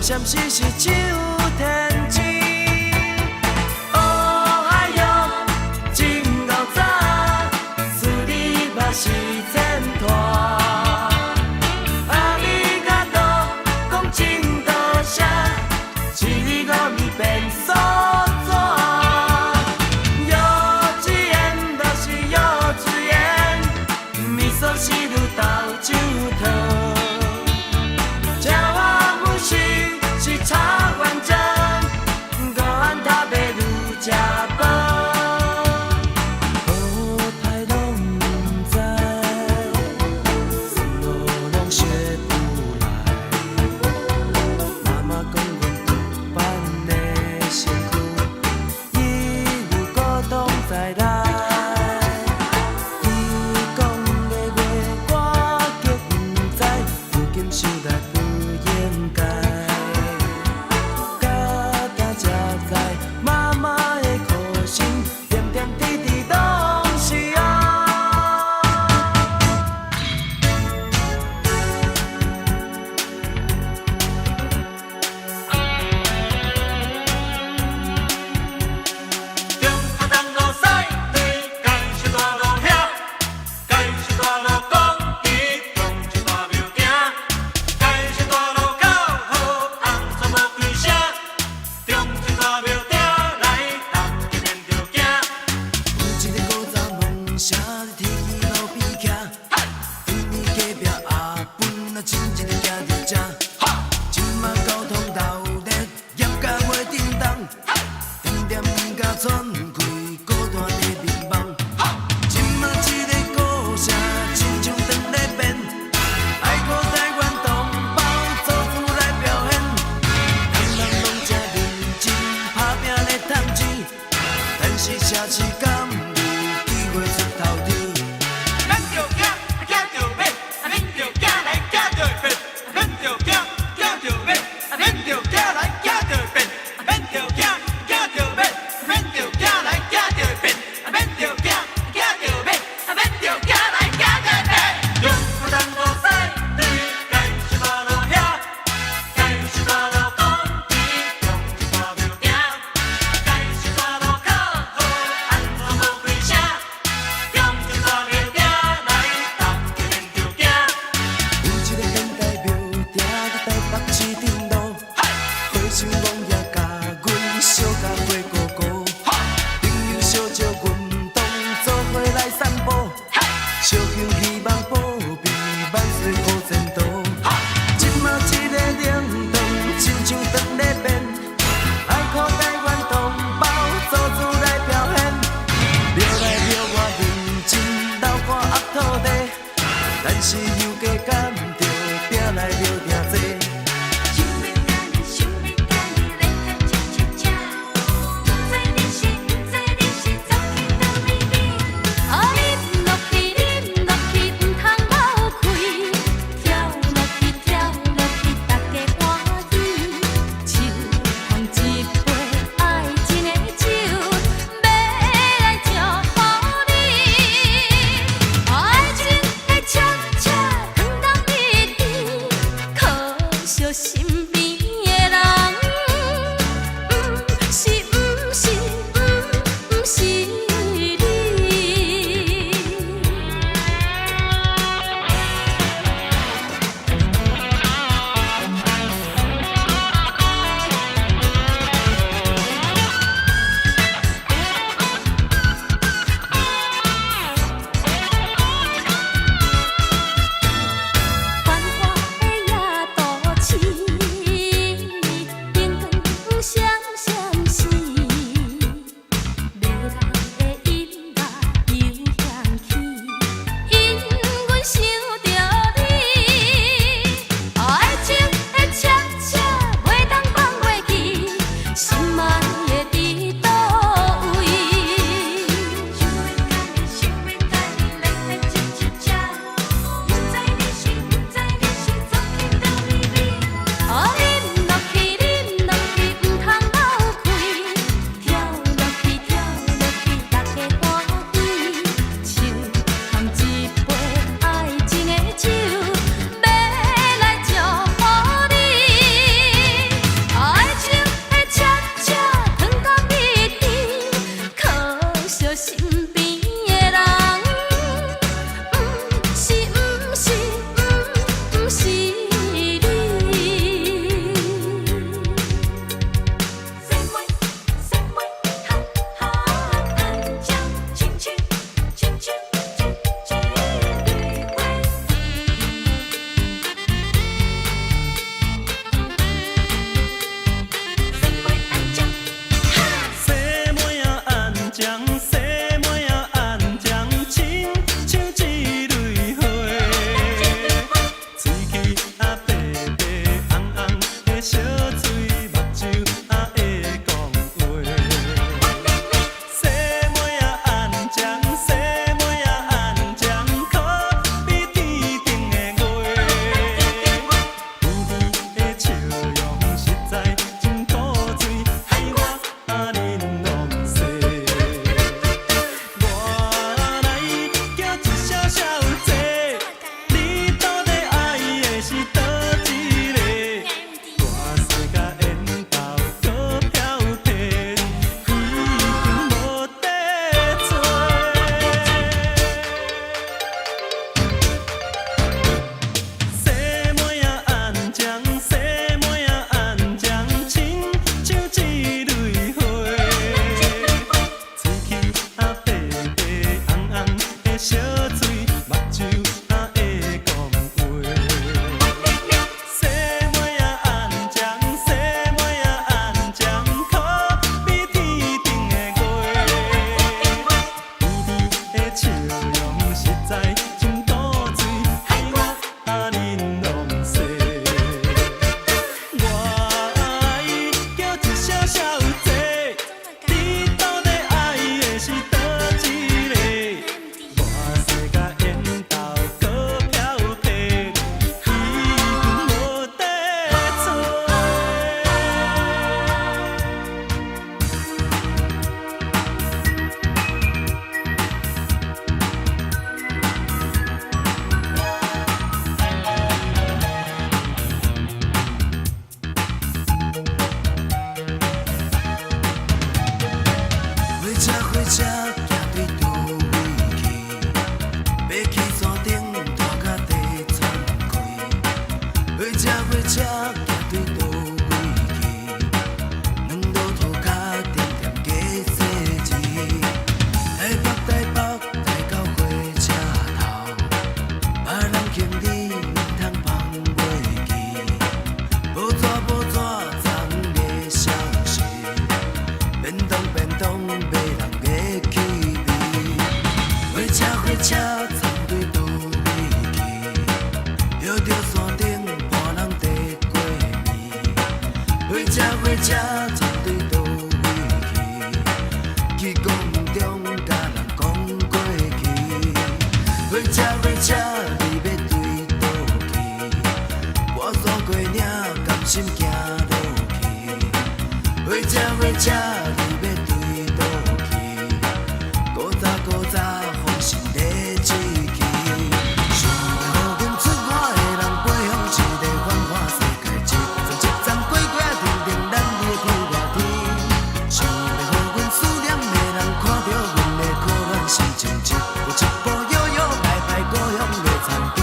暂时是手天机。哦哎哟，真老早，思你嘛是前拖。啊你甲多讲真多谢，是你我咪变所纸。幼稚園就是幼稚園，味噌汁倒酒汤。 茶完整，高安塔白露吃饱，好歹拢不知，什么拢学不来。妈妈讲阮独班的身躯，伊有孤单在来。伊讲的话，你是又加甘着，拼来着听这。想要甲你，想要甲你来谈恰恰恰，不知你是走去倒位去？哦，啉落去，啉落去，唔通流开，跳落去，跳落去，大家欢喜。手捧一杯爱情的酒，要来祝福你。爱情的恰恰，糖糖蜜蜜，可摇着山顶伴人地过暝，火车火车插对倒位去，去公园中甲人讲过去。火车火车你要对倒去，我山过岭甘心行落去。火车火车你要对倒去，古早古早风声在吹起。想要阮出外的人飞向一个繁华世界，一站过过停停，咱要去外天。想要阮思念的人看到阮的苦恋心情，一步一步摇摇摆摆故乡的田边。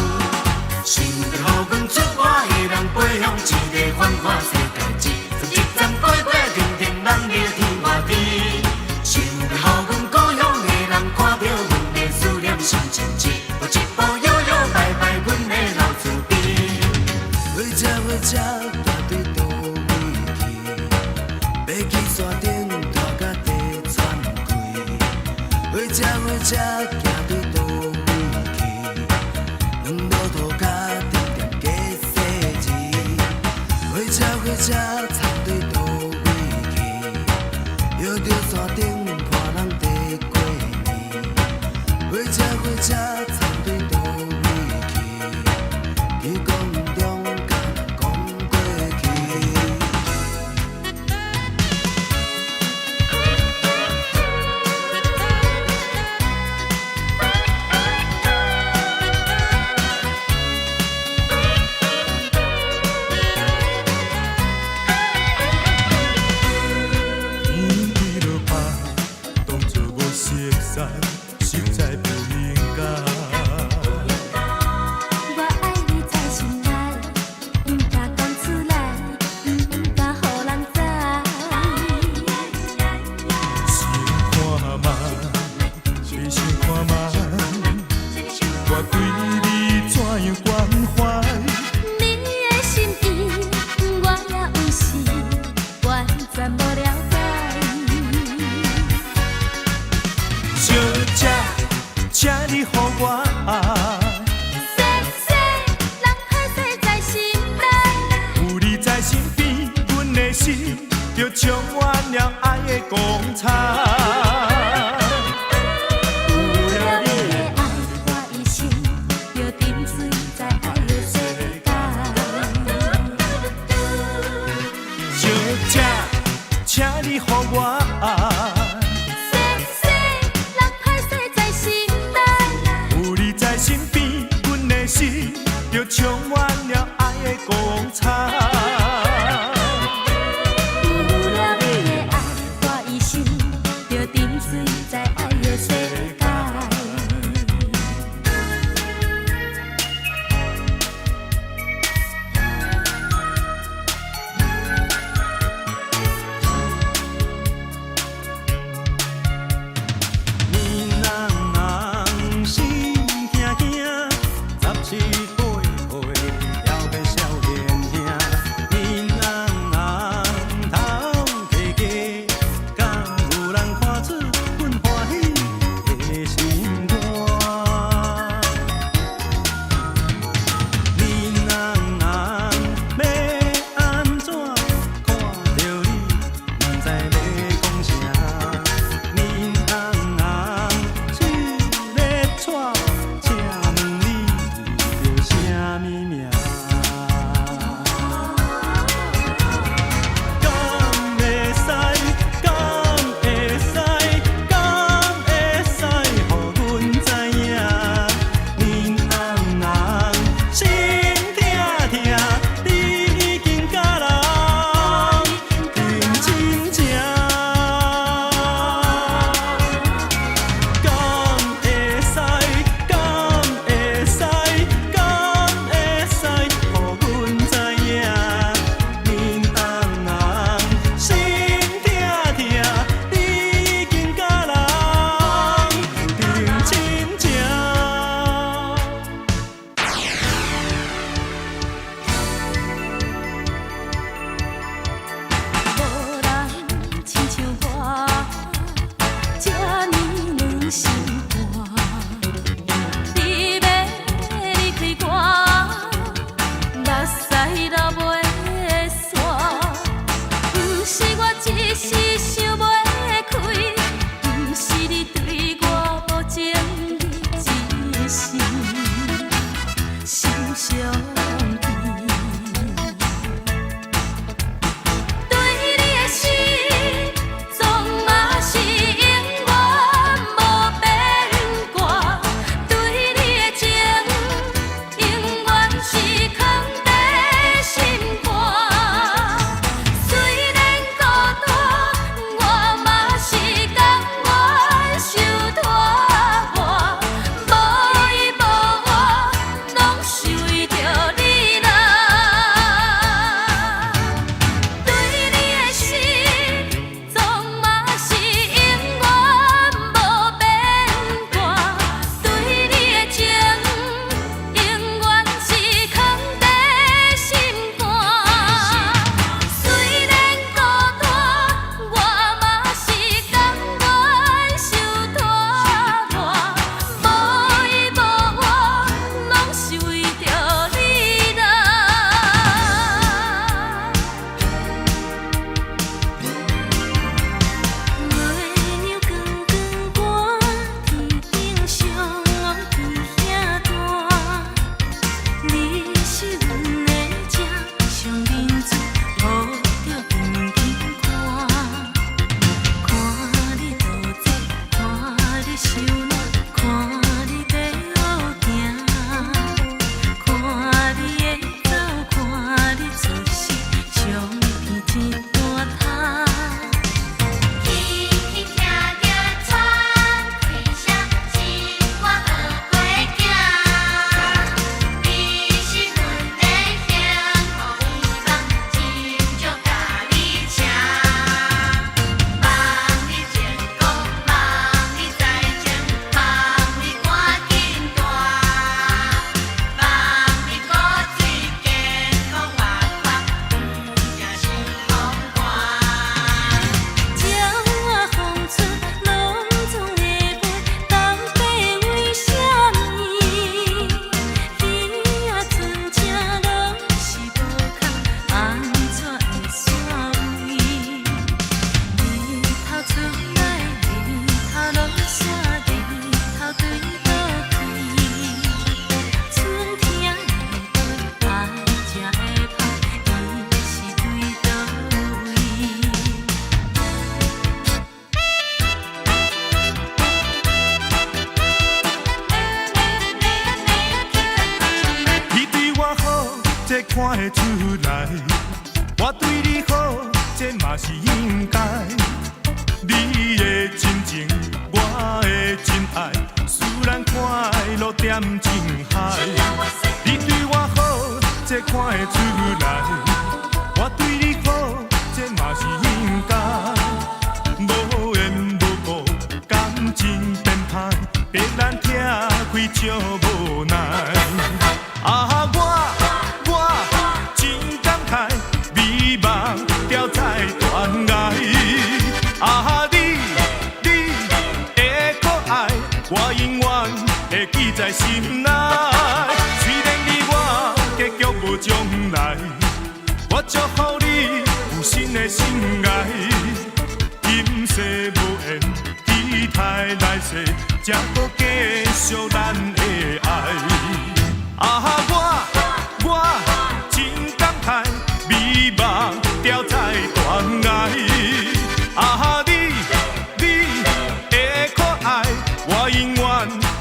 想要阮出外的人飞向一个繁华世界，一站过过停停，咱要去外天。想要阮故乡的人看到阮的思念心情，一步一步摇摇摆摆，阮的老厝边。火车火车大对倒位去，要去山顶大甲地喘气。火车火车行对倒位去，两路途甲点点加细字。火车火车插对倒位去，摇着山顶伴人地过暝。火车火车插对倒位去，去公园中甲人讲过去。天开落白，当作无熟悉，实在不应该。我爱你在心内，不敢讲出来，不敢予人知。先看嘛，你先看嘛，我对你怎样关怀？你的心意，我也有时完全无了解。小姐，请你予我爱，细细人歹势在心内，有你在身边，阮的心就充满了爱的光彩。有了你的爱，我一生就沉醉在爱的世界。小姐，请你予我爱。细细人歹势在心内，有你在身边，阮的心就充满了爱的光彩。有了你的爱，我一生就沉醉在爱的世界。年人心惊惊，17、8岁了个少年兄，这看得出来。我对你好，这嘛是应该。你的真情，我的真爱，使咱快乐点情海。你对我好，这看得出来。我对你好，这嘛是应该。无缘无故，感情变歹，逼咱拆开足无奈。啊，我真感慨，美梦掉在断崖。啊，你的可爱，我永远会记在心内。虽然你我结局无将来，我祝福你有新的心爱。今世无缘，期待来世，才搁继续咱的爱。啊，我真感慨，美梦掉在断崖。啊，你的可爱，我永远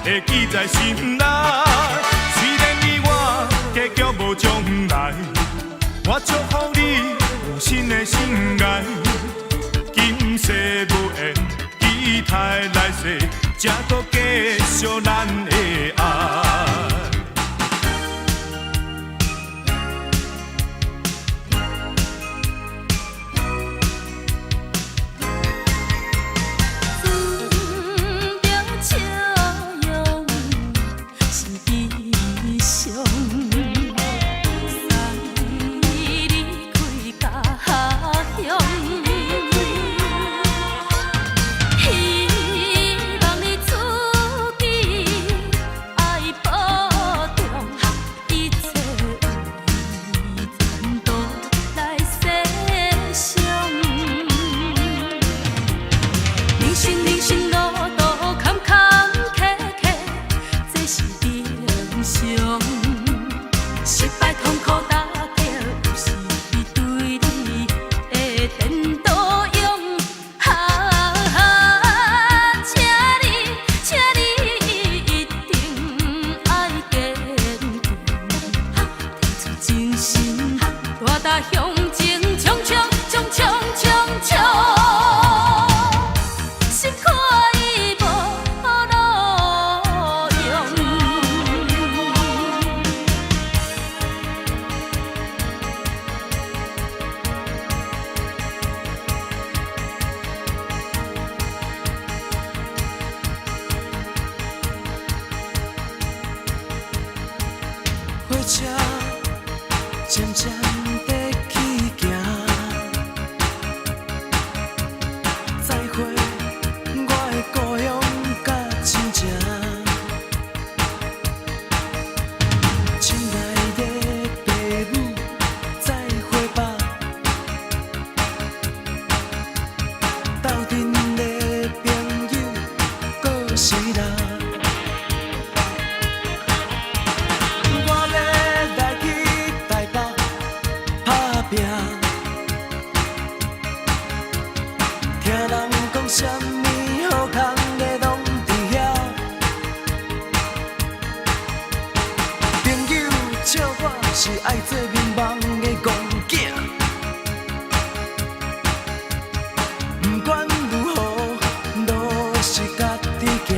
会记在心内。虽然你我结局无将来，我祝福你有新的心爱。今世无缘，期待来世，才搁继续咱的爱。火车渐渐地起行，再会我的故乡甲亲情。亲爱的爸母，再会吧。斗阵的朋友，搁是人。听人讲什么好康的拢伫遐，朋友笑我是爱做面梦的戆囝。不管如何，路是家己行。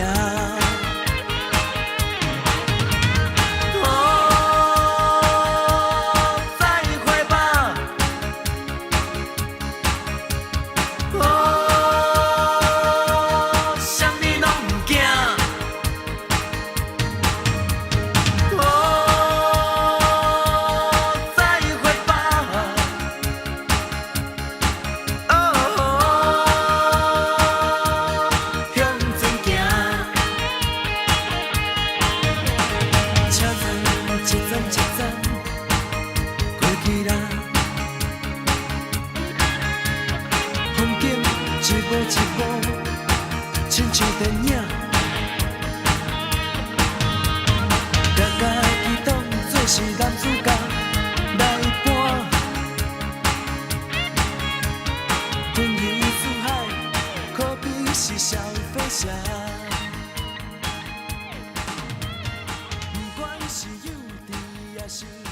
一步一步，亲像电影，把家己当作是男主角来扮，吞游四海，可比是小飞侠。不管是幼稚也是。